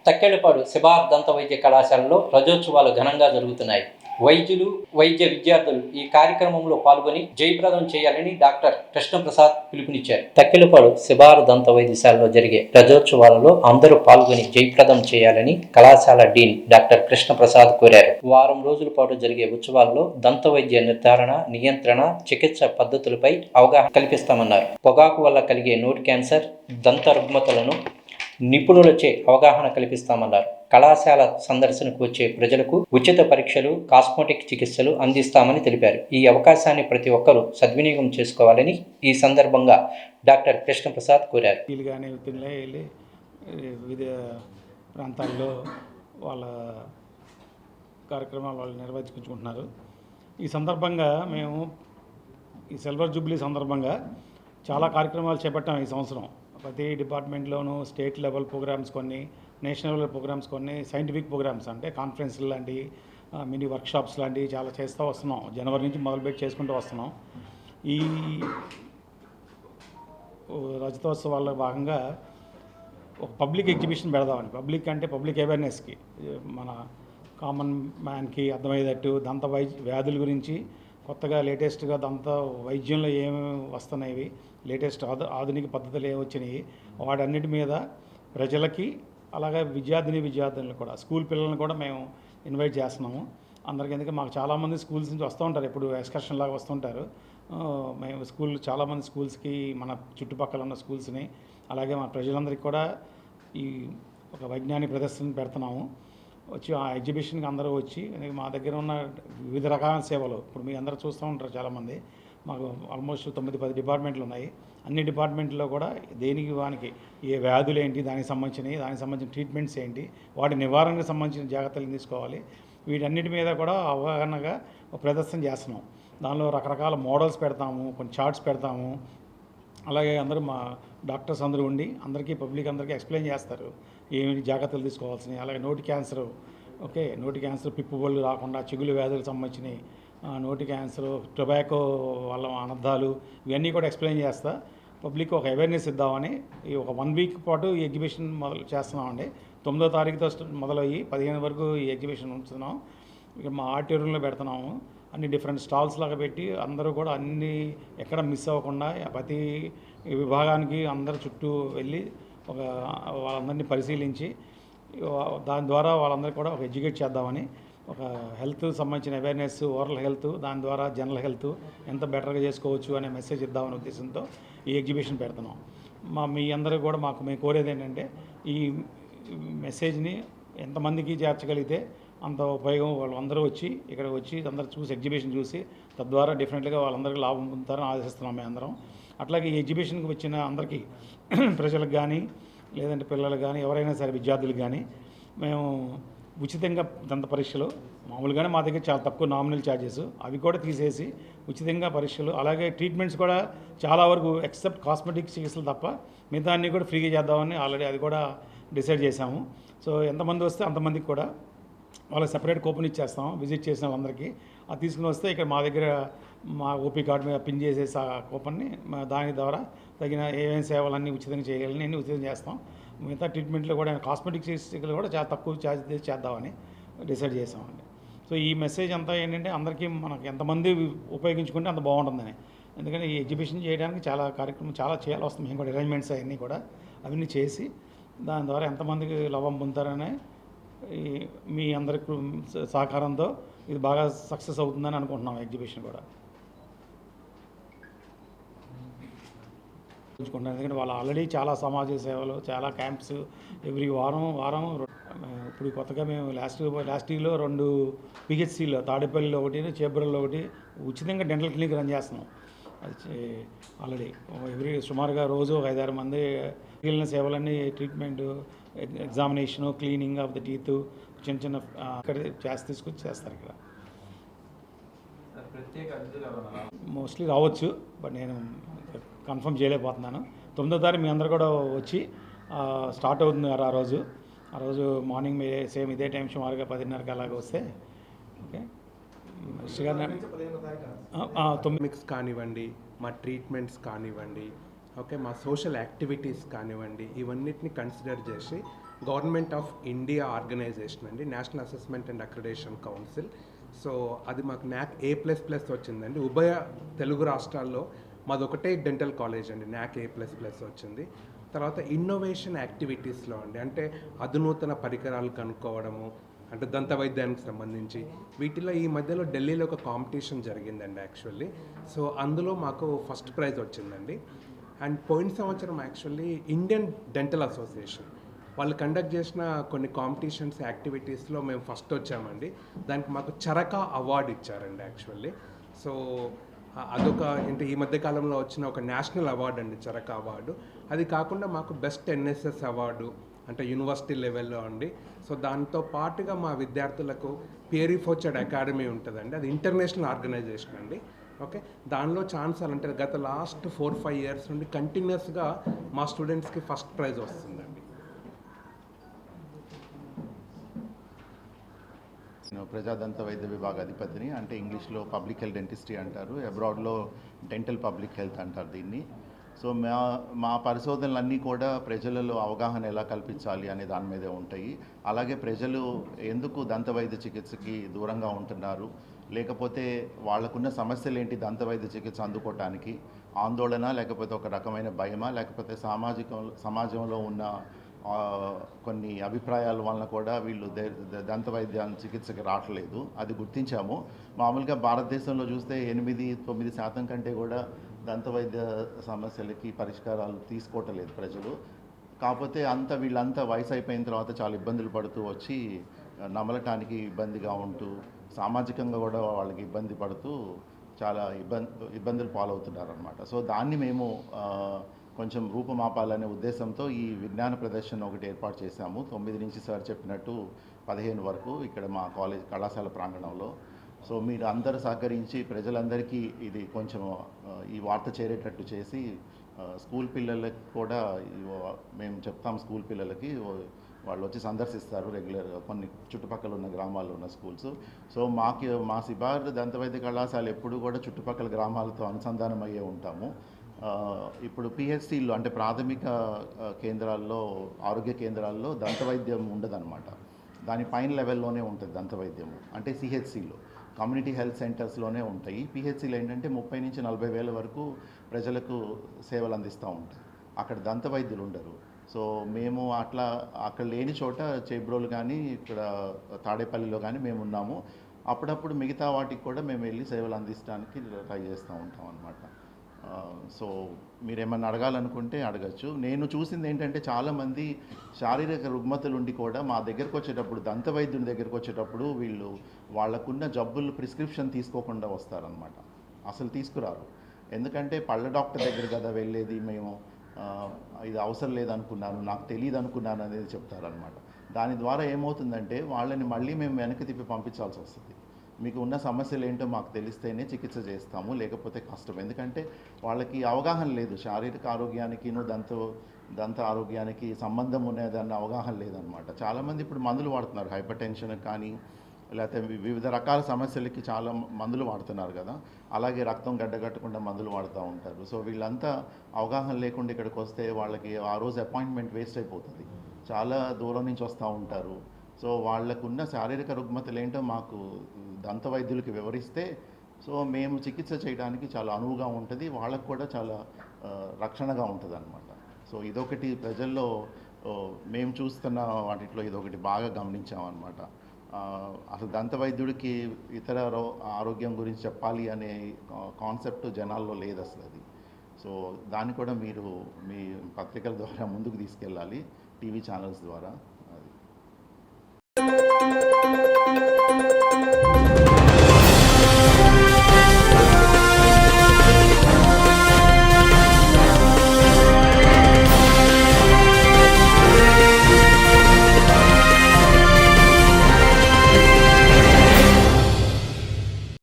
తక్కెళ్లపాడు శిబార్ దంత వైద్య కళాశాలలో రజోత్సవాలు ఘనంగా జరుగుతున్నాయి. వైద్యులు, వైద్య విద్యార్థులు ఈ కార్యక్రమంలో పాల్గొని జయప్రదం చేయాలని డాక్టర్ కృష్ణప్రసాద్ పిలుపునిచ్చారు. తక్కెళ్లపాడు శిబార్ దంత వైద్యశాలలో జరిగే రజోత్సవాలలో అందరూ పాల్గొని జయప్రదం చేయాలని కళాశాల డీన్ డాక్టర్ కృష్ణప్రసాద్ కోరారు. వారం రోజుల పాటు జరిగే ఉత్సవాల్లో దంత వైద్య నిర్ధారణ, నియంత్రణ, చికిత్స పద్ధతులపై అవగాహన కల్పిస్తామన్నారు. పొగాకు వల్ల కలిగే నోటి క్యాన్సర్, దంత రుగ్మతలను నిపుణులచే అవగాహన కల్పిస్తామన్నారు. కళాశాల సందర్శనకు వచ్చే ప్రజలకు ఉచిత పరీక్షలు, కాస్మెటిక్ చికిత్సలు అందిస్తామని తెలిపారు. ఈ అవకాశాన్ని ప్రతి ఒక్కరూ సద్వినియోగం చేసుకోవాలని ఈ సందర్భంగా డాక్టర్ కృష్ణప్రసాద్ కోరారు. వివిధ ప్రాంతాల్లో వాళ్ళ కార్యక్రమాలు వాళ్ళు నిర్వహించుకుంటున్నారు. ఈ సందర్భంగా మేము ఈ సిల్వర్ జూబ్లీ సందర్భంగా చాలా కార్యక్రమాలు చేపట్టాం. ఈ సంవత్సరం ప్రతి డిపార్ట్మెంట్లోనూ స్టేట్ లెవెల్ ప్రోగ్రామ్స్ కొన్ని, నేషనల్ లెవెల్ ప్రోగ్రామ్స్ కొన్ని, సైంటిఫిక్ ప్రోగ్రామ్స్ అంటే కాన్ఫరెన్స్లు లాంటివి, మినీ వర్క్షాప్స్ లాంటివి చాలా చేస్తూ వస్తున్నాం. జనవరి నుంచి మొదలుపెట్టి చేసుకుంటూ వస్తున్నాం. ఈ రజతోత్సవాల్లో భాగంగా ఒక పబ్లిక్ ఎగ్జిబిషన్ పెడదామని, పబ్లిక్ అంటే పబ్లిక్ అవేర్నెస్కి, మన కామన్ మ్యాన్కి అర్థమయ్యేటట్టు దంత వ్యాధుల గురించి కొత్తగా లేటెస్ట్గా దంత వైద్యంలో ఏమేమి వస్తున్నాయి, లేటెస్ట్ ఆధునిక పద్ధతులు ఏమి వచ్చినాయి, వాటన్నిటి మీద ప్రజలకి, అలాగే విద్యార్థులను కూడా, స్కూల్ పిల్లల్ని కూడా మేము ఇన్వైట్ చేస్తున్నాము అందరికీ. ఎందుకంటే మాకు చాలామంది స్కూల్స్ నుంచి వస్తూ ఉంటారు, ఎప్పుడు ఎక్స్కర్షన్ లాగా వస్తుంటారు. మేము చాలామంది స్కూల్స్కి, మన చుట్టుపక్కల ఉన్న స్కూల్స్ని, అలాగే మన ప్రజలందరికీ కూడా ఈ ఒక వైజ్ఞానిక ప్రదర్శన పెడుతున్నాము. వచ్చి ఆ ఎగ్జిబిషన్కి అందరూ వచ్చి, మా దగ్గర ఉన్న వివిధ రకాల సేవలు ఇప్పుడు మీ అందరూ చూస్తూ ఉంటారు. చాలామంది మాకు ఆల్మోస్ట్ 9-10 డిపార్ట్మెంట్లు ఉన్నాయి. అన్ని డిపార్ట్మెంట్లో కూడా దేనికి వానికి ఏ వ్యాధులు ఏంటి, దానికి సంబంధించిన ట్రీట్మెంట్స్ ఏంటి, వాటి నివారణకు సంబంధించిన జాగ్రత్తలు తీసుకోవాలి, వీటన్నిటి మీద కూడా అవగాహనగా ప్రదర్శన చేస్తున్నాం. దానిలో రకరకాల మోడల్స్ పెడతాము, కొన్ని చార్ట్స్ పెడతాము. అలాగే అందరూ మా డాక్టర్స్ అందరూ ఉండి పబ్లిక్ అందరికీ ఎక్స్ప్లెయిన్ చేస్తారు ఏమిటి జాగ్రత్తలు తీసుకోవాల్సినవి. అలాగే నోటి క్యాన్సర్, నోటి క్యాన్సర్, పిప్పు బళ్ళు రాకుండా, చిగులు వ్యాధులకు సంబంధించినవి, నోటి క్యాన్సర్, టొబాకో వల్ల అనర్థాలు, ఇవన్నీ కూడా ఎక్స్ప్లెయిన్ చేస్తా పబ్లిక్ ఒక అవేర్నెస్ ఇద్దామని ఈ ఒక 1 వీక్ పాటు ఈ ఎగ్జిబిషన్ మొదలు చేస్తున్నామండి. 9వ తారీఖుతో మొదలయ్యి 15 వరకు ఈ ఎగ్జిబిషన్ ఉంచుతున్నాం. ఇక మా ఆడిటోరియంలో పెడుతున్నాము. అన్ని డిఫరెంట్ స్టాల్స్ లాగా పెట్టి అందరూ కూడా అన్నీ ఎక్కడ మిస్ అవ్వకుండా ప్రతి విభాగానికి అందరు చుట్టూ వెళ్ళి వాళ్ళందరినీ పరిశీలించి దాని ద్వారా వాళ్ళందరికీ కూడా ఒక ఎడ్యుకేట్ చేద్దామని, ఒక హెల్త్ సంబంధించిన అవేర్నెస్, ఓరల్ హెల్త్, దాని ద్వారా జనరల్ హెల్త్ ఎంత బెటర్గా చేసుకోవచ్చు అనే మెసేజ్ ఇద్దామనే ఉద్దేశంతో ఈ ఎగ్జిబిషన్ పెడుతున్నాం. మీ అందరూ కూడా మేము కోరేది ఏంటంటే ఈ మెసేజ్ని ఎంతమందికి చేర్చగలిగితే అంత ఉపయోగం. వాళ్ళందరూ ఇక్కడికి వచ్చి అందరూ చూసి ఎగ్జిబిషన్ చూసి తద్వారా డెఫినెట్గా వాళ్ళందరికీ లాభం పొందుతారని ఆశిస్తున్నాం మేము అందరం. అట్లాగే ఈ ఎగ్జిబిషన్కి వచ్చిన అందరికీ ప్రజలకు కానీ, లేదంటే పిల్లలకు కానీ, ఎవరైనా సరే విద్యార్థులకు కానీ మేము ఉచితంగా దంత పరీక్షలు, మామూలుగానే మా దగ్గర చాలా తక్కువ నామినల్ ఛార్జెస్, అవి కూడా తీసేసి ఉచితంగా పరీక్షలు, అలాగే ట్రీట్మెంట్స్ కూడా చాలా వరకు ఎక్సెప్ట్ కాస్మెటిక్ చికిత్సలు తప్ప మిగతా అన్నీ కూడా ఫ్రీగా చేద్దామని ఆల్రెడీ అది కూడా డిసైడ్ చేశాము. సో ఎంతమంది వస్తే అంతమందికి కూడా వాళ్ళకి సెపరేట్ కూపన్ ఇచ్చేస్తాం. విజిట్ చేసిన వాళ్ళందరికీ అది తీసుకుని వస్తే ఇక్కడ మా దగ్గర మా ఓపీ కార్డు మీద పిన్ చేసేసి ఆ కూపన్ని దాని ద్వారా తగిన ఏమేమి సేవలన్నీ ఉచితంగా చేయాలని అన్నీ ఉచితంగా చేస్తాం. మిగతా ట్రీట్మెంట్లో కూడా కాస్మెటిక్ చికిత్సలు కూడా చాలా తక్కువ ఛార్జ్ చేద్దామని డిసైడ్ చేసామండి. సో ఈ మెసేజ్ అంతా ఏంటంటే అందరికీ మనకు ఎంతమంది ఉపయోగించుకుంటే అంత బాగుంటుందని. ఎందుకంటే ఈ ఎగ్జిబిషన్ చేయడానికి చాలా కార్యక్రమం చాలా చేయాల్సి వస్తుంది. మేము కూడా అరేంజ్మెంట్స్ అవన్నీ కూడా అవన్నీ చేసి దాని ద్వారా ఎంతమందికి లాభం పొందుతారనే మీ అందరి సహకారంతో ఇది బాగా సక్సెస్ అవుతుందని అనుకుంటున్నాం. ఎగ్జిబిషన్ కూడా ఎందుకంటే వాళ్ళు ఆల్రెడీ చాలా సమాజ సేవలు, చాలా క్యాంప్స్ ఎవ్రీ వారం ఇప్పుడు కొత్తగా మేము లాస్ట్ ఇయర్లో 2 పిహెచ్సిలో, తాడేపల్లిలో ఒకటి, చేబ్రల్లో ఒకటి ఉచితంగా డెంటల్ క్లినిక్ రన్ చేస్తున్నాం. అది ఆల్రెడీ సుమారుగా రోజు 5-6 మంది మిగిలిన సేవలన్నీ treatment, examination, cleaning of the teeth, చిన్న ఇక్కడ తీసుకొచ్చి చేస్తారు. ఇక్కడ మోస్ట్లీ రావచ్చు, బట్ నేను కన్ఫర్మ్ చేయలేకపోతున్నాను. 9వ తారీఖు మీ అందరూ కూడా వచ్చి స్టార్ట్ అవుతుంది ఆ రోజు మార్నింగ్ మీరు సేమ్ ఇదే టైం సుమారుగా 10:30కి అలాగ వస్తే ఓకే. మిక్స్ కానివ్వండి, మా ట్రీట్మెంట్స్ కానివ్వండి, ఓకే, మా సోషల్ యాక్టివిటీస్ కానివ్వండి, ఇవన్నిటిని కన్సిడర్ చేసి గవర్నమెంట్ ఆఫ్ ఇండియా ఆర్గనైజేషన్ అండి, national assessment and accreditation council. So అది మాకు NAC A++ వచ్చిందండి. ఉభయ తెలుగు రాష్ట్రాల్లో మాదొకటే డెంటల్ కాలేజ్ అండి, NAC A++ వచ్చింది. తర్వాత ఇన్నోవేషన్ యాక్టివిటీస్లో అండి, అంటే అధునూతన పరికరాలు కనుక్కోవడము, అంటే దంత వైద్యానికి సంబంధించి వీటిలో ఈ మధ్యలో ఢిల్లీలో ఒక కాంపిటీషన్ జరిగిందండి యాక్చువల్లీ. సో అందులో మాకు ఫస్ట్ ప్రైజ్ వచ్చిందండి. అండ్ పోయిన సంవత్సరం యాక్చువల్లీ ఇండియన్ డెంటల్ అసోసియేషన్ వాళ్ళు కండక్ట్ చేసిన కొన్ని కాంపిటీషన్స్ యాక్టివిటీస్లో మేము ఫస్ట్ వచ్చామండి. దానికి మాకు చరకా అవార్డు ఇచ్చారండి యాక్చువల్లీ. సో అదొక అంటే ఈ మధ్య కాలంలో వచ్చిన ఒక నేషనల్ అవార్డు అండి, చరకా అవార్డు. అది కాకుండా మాకు బెస్ట్ NSS అవార్డు అంటే యూనివర్సిటీ లెవెల్లో అండి. సో దాంతో పాటుగా మా విద్యార్థులకు పియరీ ఫోర్చర్డ్ అకాడమీ ఉంటుందండి, అది ఇంటర్నేషనల్ ఆర్గనైజేషన్ అండి. ఓకే, దానిలో ఛాన్సాలు అంటే గత లాస్ట్ 4-5 ఇయర్స్ నుండి కంటిన్యూస్గా మా స్టూడెంట్స్కి ఫస్ట్ ప్రైజ్ వస్తుందండి. నేను ప్రజాదంత వైద్య విభాగ అధిపతిని, అంటే ఇంగ్లీష్లో పబ్లిక్ హెల్త్ డెంటిస్ట్రీ అంటారు, అబ్రాడ్లో డెంటల్ పబ్లిక్ హెల్త్ అంటారు దీన్ని. సో మా పరిశోధనలన్నీ కూడా ప్రజలలో అవగాహన ఎలా కల్పించాలి అనే దాని మీదే ఉంటాయి. అలాగే ప్రజలు ఎందుకు దంత వైద్య చికిత్సకి దూరంగా ఉంటున్నారు, లేకపోతే వాళ్ళకున్న సమస్యలు ఏంటి దంత వైద్య చికిత్స అందుకోవటానికి, ఆందోళన లేకపోతే ఒక రకమైన భయమా, లేకపోతే సమాజంలో ఉన్న కొన్ని అభిప్రాయాల వలన కూడా వీళ్ళు దంత వైద్య చికిత్సకి రావట్లేదు, అది గుర్తించాము. మామూలుగా భారతదేశంలో చూస్తే 8-9% కంటే కూడా దంత వైద్య సమస్యలకి పరిష్కారాలు తీసుకోవటం లేదు ప్రజలు. కాకపోతే వీళ్ళంతా వయసు అయిపోయిన తర్వాత చాలా ఇబ్బందులు పడుతూ వచ్చి నమలటానికి ఇబ్బందిగా ఉంటూ సామాజికంగా కూడా వాళ్ళకి ఇబ్బంది పడుతూ చాలా ఇబ్బందులు పాలవుతున్నారు అన్నమాట. సో దాన్ని మేము కొంచెం రూపుమాపాలనే ఉద్దేశంతో ఈ విజ్ఞాన ప్రదర్శన ఒకటి ఏర్పాటు చేశాము. 9 నుంచి సార్ చెప్పినట్టు 15 వరకు ఇక్కడ మా కళాశాల ప్రాంగణంలో. సో మీరు అందరూ సహకరించి ప్రజలందరికీ ఇది కొంచెం ఈ వార్త చేరేటట్టు చేసి స్కూల్ పిల్లలకి కూడా మేము చెప్తాం, స్కూల్ పిల్లలకి వాళ్ళు వచ్చి సందర్శిస్తారు రెగ్యులర్గా కొన్ని చుట్టుపక్కల ఉన్న గ్రామాల్లో ఉన్న స్కూల్స్. సో మా సిబార్ దంతవైద్య కళాశాల ఎప్పుడు కూడా చుట్టుపక్కల గ్రామాలతో అనుసంధానం అయ్యే ఉంటాము. ఇప్పుడు PHCలో అంటే ప్రాథమిక కేంద్రాల్లో, ఆరోగ్య కేంద్రాల్లో దంతవైద్యం ఉండదన్నమాట. దాని పైన లెవెల్లోనే ఉంటుంది దంతవైద్యము, అంటే CHCలో కమ్యూనిటీ హెల్త్ సెంటర్స్లోనే ఉంటాయి. PHCలో ఏంటంటే 30 నుంచి 40 వేల వరకు ప్రజలకు సేవలు అందిస్తూ ఉంటాయి. అక్కడ దంతవైద్యులు ఉండరు. సో మేము అక్కడ లేని చోట చేబ్రోలు కానీ ఇక్కడ తాడేపల్లిలో కానీ మేము ఉన్నాము. అప్పుడప్పుడు మిగతా వాటికి కూడా మేము వెళ్ళి సేవలు అందించడానికి ట్రై చేస్తూ ఉంటాం అన్నమాట. సో మీరేమన్నా అడగాలనుకుంటే అడగచ్చు. నేను చూసింది ఏంటంటే చాలామంది శారీరక రుగ్మతలు ఉండి కూడా మా దగ్గరకు వచ్చేటప్పుడు, దంత వైద్యుని దగ్గరకు వచ్చేటప్పుడు వాళ్ళకున్న జబ్బులు ప్రిస్క్రిప్షన్ తీసుకోకుండా వస్తారనమాట. అసలు తీసుకురారు. ఎందుకంటే పళ్ళ డాక్టర్ దగ్గర కదా వెళ్ళేది, మేము ఇది అవసరం లేదనుకున్నాను, నాకు తెలియదు అనుకున్నాను అనేది చెప్తారనమాట. దాని ద్వారా ఏమవుతుందంటే వాళ్ళని మళ్ళీ మేము వెనక్కి తిప్పి పంపించాల్సి వస్తుంది. మీకు ఉన్న సమస్యలు ఏంటో మాకు తెలిస్తేనే చికిత్స చేస్తాము, లేకపోతే కష్టం. ఎందుకంటే వాళ్ళకి అవగాహన లేదు, శారీరక ఆరోగ్యానికి దంత ఆరోగ్యానికి సంబంధం ఉన్నదన్న అవగాహన లేదనమాట. చాలామంది ఇప్పుడు మందులు వాడుతున్నారు, హైపర్ టెన్షన్ కానీ లేకపోతే వివిధ రకాల సమస్యలకి చాలా మందులు వాడుతున్నారు కదా, అలాగే రక్తం గడ్డగట్టకుండా మందులు వాడుతూ ఉంటారు. సో వీళ్ళంతా అవగాహన లేకుండా ఇక్కడికి వస్తే వాళ్ళకి ఆ రోజు అపాయింట్మెంట్ వేస్ట్ అయిపోతుంది. చాలా దూరం నుంచి వస్తూ ఉంటారు. సో వాళ్ళకున్న శారీరక రుగ్మతలు ఏంటో మాకు దంత వైద్యులకి వివరిస్తే సో మేము చికిత్స చేయడానికి చాలా అనువుగా ఉంటుంది, వాళ్ళకు కూడా చాలా రక్షణగా ఉంటుంది అన్నమాట. సో ఇదొకటి ప్రజల్లో మేము చూస్తున్న వాటిలో ఇదొకటి బాగా గమనించామన్నమాట. అసలు దంత వైద్యుడికి ఇతర ఆరోగ్యం గురించి చెప్పాలి అనే కాన్సెప్ట్ జనాల్లో లేదు అసలు అది. సో దాన్ని కూడా మీరు మీ పత్రికల ద్వారా ముందుకు తీసుకెళ్ళాలి, టీవీ ఛానల్స్ ద్వారా. అది